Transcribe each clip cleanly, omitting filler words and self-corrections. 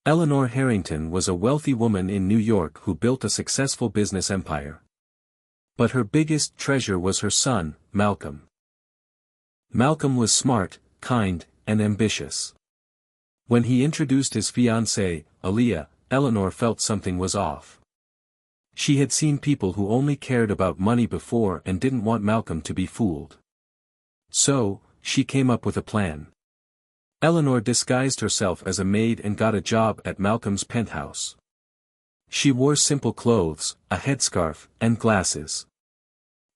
Eleanor Harrington was a wealthy woman in New York who built a successful business empire. But her biggest treasure was her son, Malcolm. Malcolm was smart, kind, and ambitious. When he introduced his fiancée, Aaliyah, Eleanor felt something was off. She had seen people who only cared about money before and didn't want Malcolm to be fooled. So, she came up with a plan. Eleanor disguised herself as a maid and got a job at Malcolm's penthouse. She wore simple clothes, a headscarf, and glasses.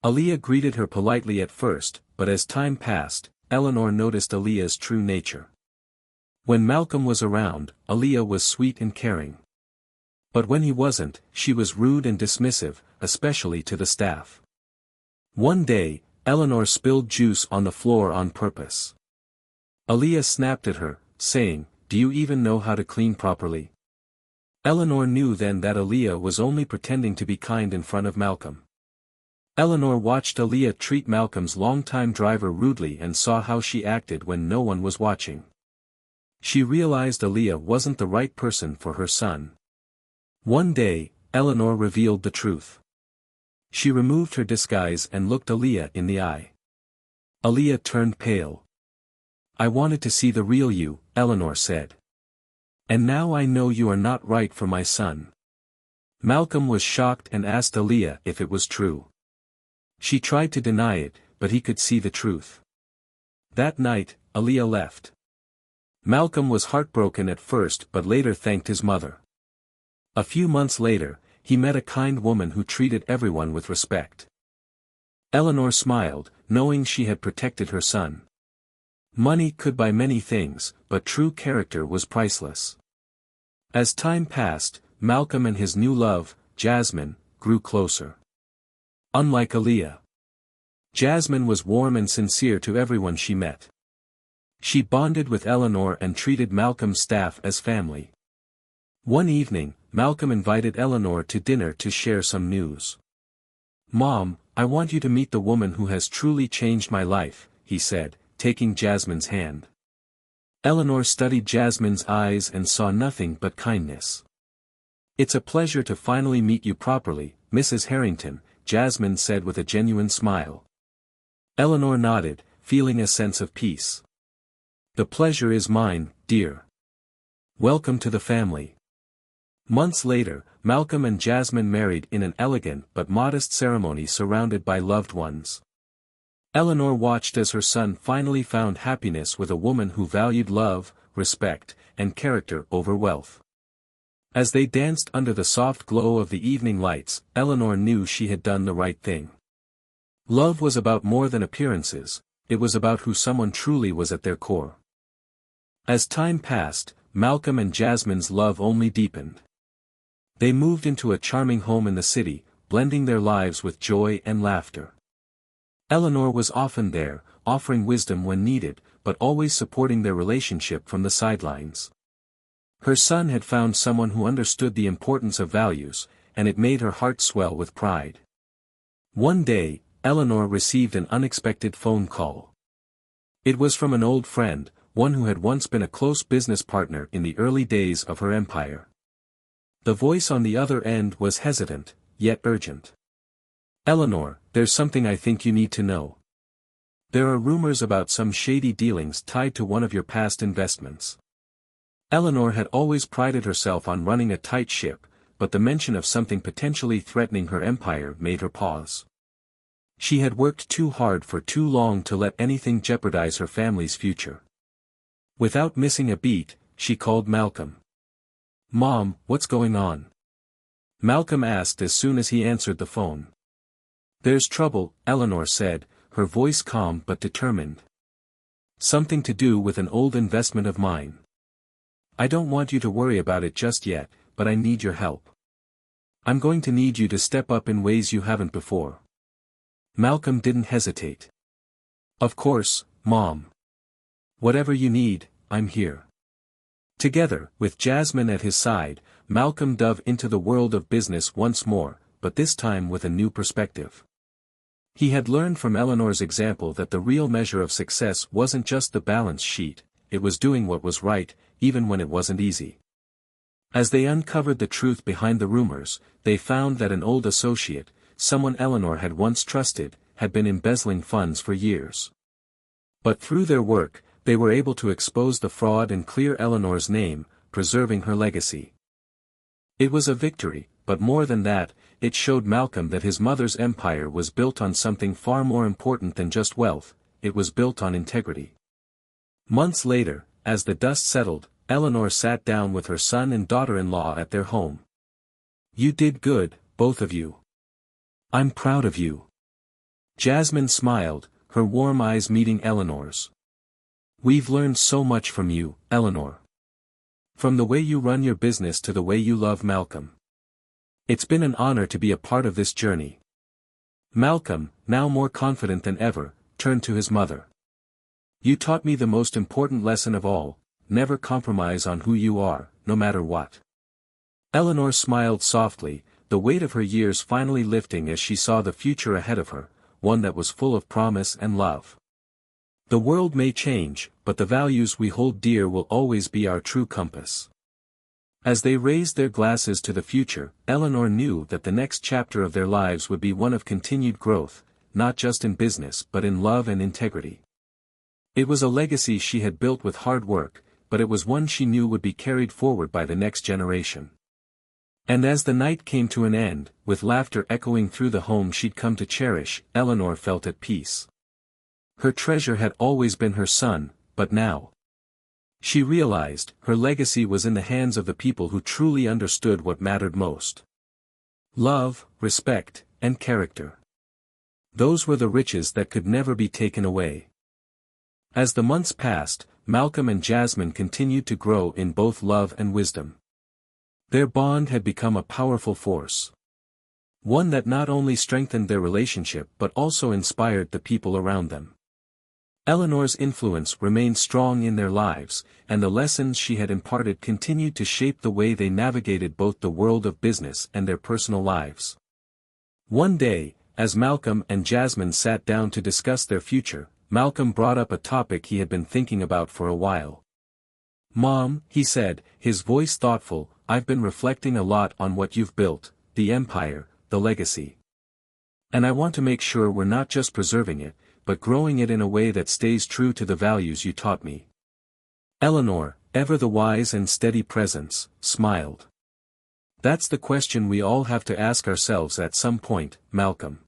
Aaliyah greeted her politely at first, but as time passed, Eleanor noticed Aaliyah's true nature. When Malcolm was around, Aaliyah was sweet and caring. But when he wasn't, she was rude and dismissive, especially to the staff. One day, Eleanor spilled juice on the floor on purpose. Aaliyah snapped at her, saying, "Do you even know how to clean properly?" Eleanor knew then that Aaliyah was only pretending to be kind in front of Malcolm. Eleanor watched Aaliyah treat Malcolm's longtime driver rudely and saw how she acted when no one was watching. She realized Aaliyah wasn't the right person for her son. One day, Eleanor revealed the truth. She removed her disguise and looked Aaliyah in the eye. Aaliyah turned pale. "I wanted to see the real you," Eleanor said. "And now I know you are not right for my son." Malcolm was shocked and asked Aaliyah if it was true. She tried to deny it, but he could see the truth. That night, Aaliyah left. Malcolm was heartbroken at first but later thanked his mother. A few months later, he met a kind woman who treated everyone with respect. Eleanor smiled, knowing she had protected her son. Money could buy many things, but true character was priceless. As time passed, Malcolm and his new love, Jasmine, grew closer. Unlike Aaliyah, Jasmine was warm and sincere to everyone she met. She bonded with Eleanor and treated Malcolm's staff as family. One evening, Malcolm invited Eleanor to dinner to share some news. "Mom, I want you to meet the woman who has truly changed my life," he said, taking Jasmine's hand. Eleanor studied Jasmine's eyes and saw nothing but kindness. "It's a pleasure to finally meet you properly, Mrs. Harrington," Jasmine said with a genuine smile. Eleanor nodded, feeling a sense of peace. "The pleasure is mine, dear. Welcome to the family." Months later, Malcolm and Jasmine married in an elegant but modest ceremony surrounded by loved ones. Eleanor watched as her son finally found happiness with a woman who valued love, respect, and character over wealth. As they danced under the soft glow of the evening lights, Eleanor knew she had done the right thing. Love was about more than appearances, it was about who someone truly was at their core. As time passed, Malcolm and Jasmine's love only deepened. They moved into a charming home in the city, blending their lives with joy and laughter. Eleanor was often there, offering wisdom when needed, but always supporting their relationship from the sidelines. Her son had found someone who understood the importance of values, and it made her heart swell with pride. One day, Eleanor received an unexpected phone call. It was from an old friend, one who had once been a close business partner in the early days of her empire. The voice on the other end was hesitant, yet urgent. "Eleanor, there's something I think you need to know. There are rumors about some shady dealings tied to one of your past investments." Eleanor had always prided herself on running a tight ship, but the mention of something potentially threatening her empire made her pause. She had worked too hard for too long to let anything jeopardize her family's future. Without missing a beat, she called Malcolm. "Mom, what's going on?" Malcolm asked as soon as he answered the phone. "There's trouble," Eleanor said, her voice calm but determined. "Something to do with an old investment of mine. I don't want you to worry about it just yet, but I need your help. I'm going to need you to step up in ways you haven't before." Malcolm didn't hesitate. "Of course, Mom. Whatever you need, I'm here." Together, with Jasmine at his side, Malcolm dove into the world of business once more, but this time with a new perspective. He had learned from Eleanor's example that the real measure of success wasn't just the balance sheet, it was doing what was right, even when it wasn't easy. As they uncovered the truth behind the rumors, they found that an old associate, someone Eleanor had once trusted, had been embezzling funds for years. But through their work, they were able to expose the fraud and clear Eleanor's name, preserving her legacy. It was a victory, but more than that, it showed Malcolm that his mother's empire was built on something far more important than just wealth. It was built on integrity. Months later, as the dust settled, Eleanor sat down with her son and daughter-in-law at their home. "You did good, both of you. I'm proud of you." Jasmine smiled, her warm eyes meeting Eleanor's. "We've learned so much from you, Eleanor. From the way you run your business to the way you love Malcolm. It's been an honor to be a part of this journey." Malcolm, now more confident than ever, turned to his mother. "You taught me the most important lesson of all: never compromise on who you are, no matter what." Eleanor smiled softly, the weight of her years finally lifting as she saw the future ahead of her, one that was full of promise and love. The world may change, but the values we hold dear will always be our true compass. As they raised their glasses to the future, Eleanor knew that the next chapter of their lives would be one of continued growth, not just in business but in love and integrity. It was a legacy she had built with hard work, but it was one she knew would be carried forward by the next generation. And as the night came to an end, with laughter echoing through the home she'd come to cherish, Eleanor felt at peace. Her treasure had always been her son, but now she realized her legacy was in the hands of the people who truly understood what mattered most. Love, respect, and character. Those were the riches that could never be taken away. As the months passed, Malcolm and Jasmine continued to grow in both love and wisdom. Their bond had become a powerful force. One that not only strengthened their relationship but also inspired the people around them. Eleanor's influence remained strong in their lives, and the lessons she had imparted continued to shape the way they navigated both the world of business and their personal lives. One day, as Malcolm and Jasmine sat down to discuss their future, Malcolm brought up a topic he had been thinking about for a while. "Mom," he said, his voice thoughtful, "I've been reflecting a lot on what you've built, the empire, the legacy. And I want to make sure we're not just preserving it, but growing it in a way that stays true to the values you taught me." Eleanor, ever the wise and steady presence, smiled. "That's the question we all have to ask ourselves at some point, Malcolm.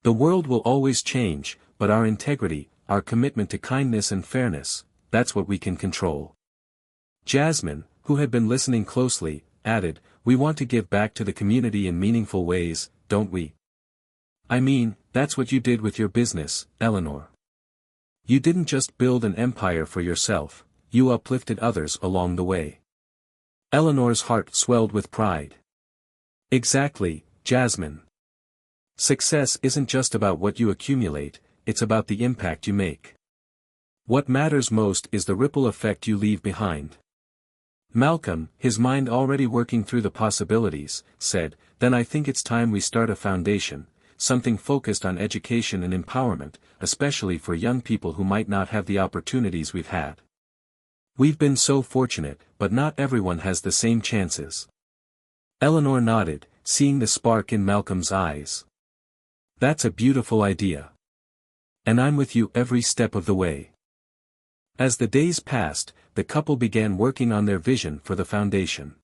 The world will always change, but our integrity, our commitment to kindness and fairness, that's what we can control." Jasmine, who had been listening closely, added, "We want to give back to the community in meaningful ways, don't we? I mean, that's what you did with your business, Eleanor. You didn't just build an empire for yourself, you uplifted others along the way." Eleanor's heart swelled with pride. "Exactly, Jasmine. Success isn't just about what you accumulate, it's about the impact you make. What matters most is the ripple effect you leave behind." Malcolm, his mind already working through the possibilities, said, "Then I think it's time we start a foundation, something focused on education and empowerment, especially for young people who might not have the opportunities we've had. We've been so fortunate, but not everyone has the same chances." Eleanor nodded, seeing the spark in Malcolm's eyes. "That's a beautiful idea. And I'm with you every step of the way." As the days passed, the couple began working on their vision for the foundation.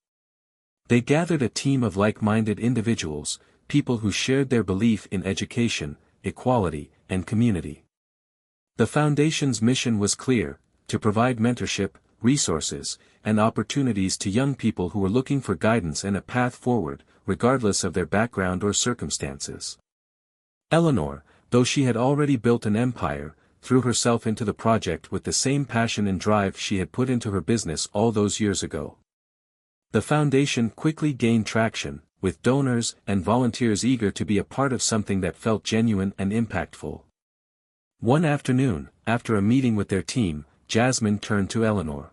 They gathered a team of like-minded individuals, people who shared their belief in education, equality, and community. The foundation's mission was clear: to provide mentorship, resources, and opportunities to young people who were looking for guidance and a path forward, regardless of their background or circumstances. Eleanor, though she had already built an empire, threw herself into the project with the same passion and drive she had put into her business all those years ago. The foundation quickly gained traction, with donors and volunteers eager to be a part of something that felt genuine and impactful. One afternoon, after a meeting with their team, Jasmine turned to Eleanor.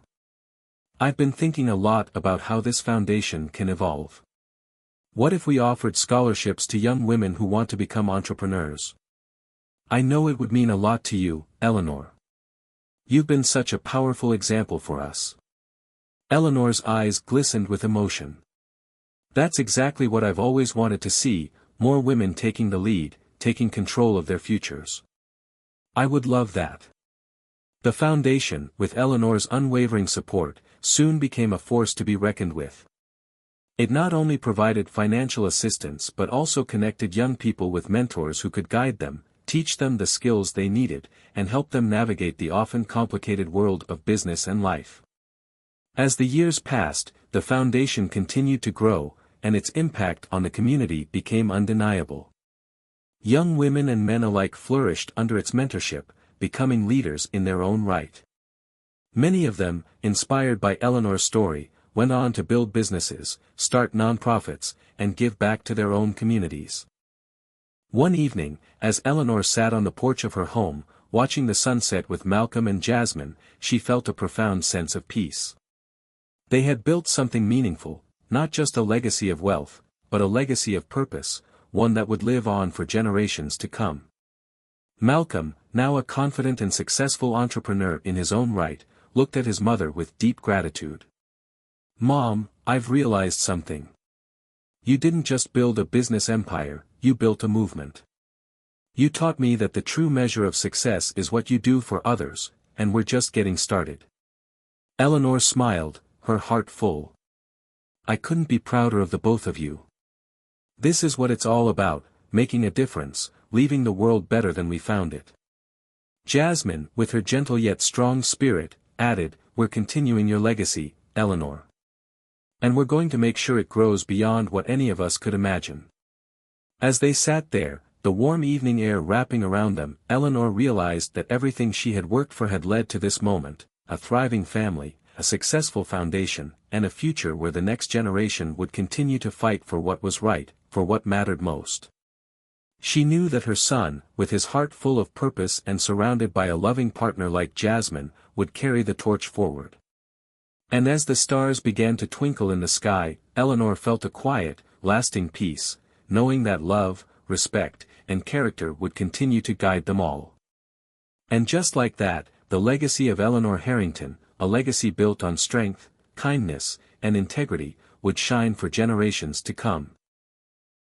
"I've been thinking a lot about how this foundation can evolve. What if we offered scholarships to young women who want to become entrepreneurs? I know it would mean a lot to you, Eleanor. You've been such a powerful example for us." Eleanor's eyes glistened with emotion. That's exactly what I've always wanted to see, more women taking the lead, taking control of their futures. I would love that. The foundation, with Eleanor's unwavering support, soon became a force to be reckoned with. It not only provided financial assistance but also connected young people with mentors who could guide them, teach them the skills they needed, and help them navigate the often complicated world of business and life. As the years passed, the foundation continued to grow, and its impact on the community became undeniable. Young women and men alike flourished under its mentorship, becoming leaders in their own right. Many of them, inspired by Eleanor's story, went on to build businesses, start nonprofits, and give back to their own communities. One evening, as Eleanor sat on the porch of her home, watching the sunset with Malcolm and Jasmine, she felt a profound sense of peace. They had built something meaningful, not just a legacy of wealth, but a legacy of purpose, one that would live on for generations to come. Malcolm, now a confident and successful entrepreneur in his own right, looked at his mother with deep gratitude. "Mom, I've realized something. You didn't just build a business empire, you built a movement. You taught me that the true measure of success is what you do for others, and we're just getting started." Eleanor smiled, her heart full. "I couldn't be prouder of the both of you. This is what it's all about, making a difference, leaving the world better than we found it." Jasmine, with her gentle yet strong spirit, added, "We're continuing your legacy, Eleanor. And we're going to make sure it grows beyond what any of us could imagine." As they sat there, the warm evening air wrapping around them, Eleanor realized that everything she had worked for had led to this moment, a thriving family, a successful foundation, and a future where the next generation would continue to fight for what was right, for what mattered most. She knew that her son, with his heart full of purpose and surrounded by a loving partner like Jasmine, would carry the torch forward. And as the stars began to twinkle in the sky, Eleanor felt a quiet, lasting peace, knowing that love, respect, and character would continue to guide them all. And just like that, the legacy of Eleanor Harrington, a legacy built on strength, kindness, and integrity, would shine for generations to come.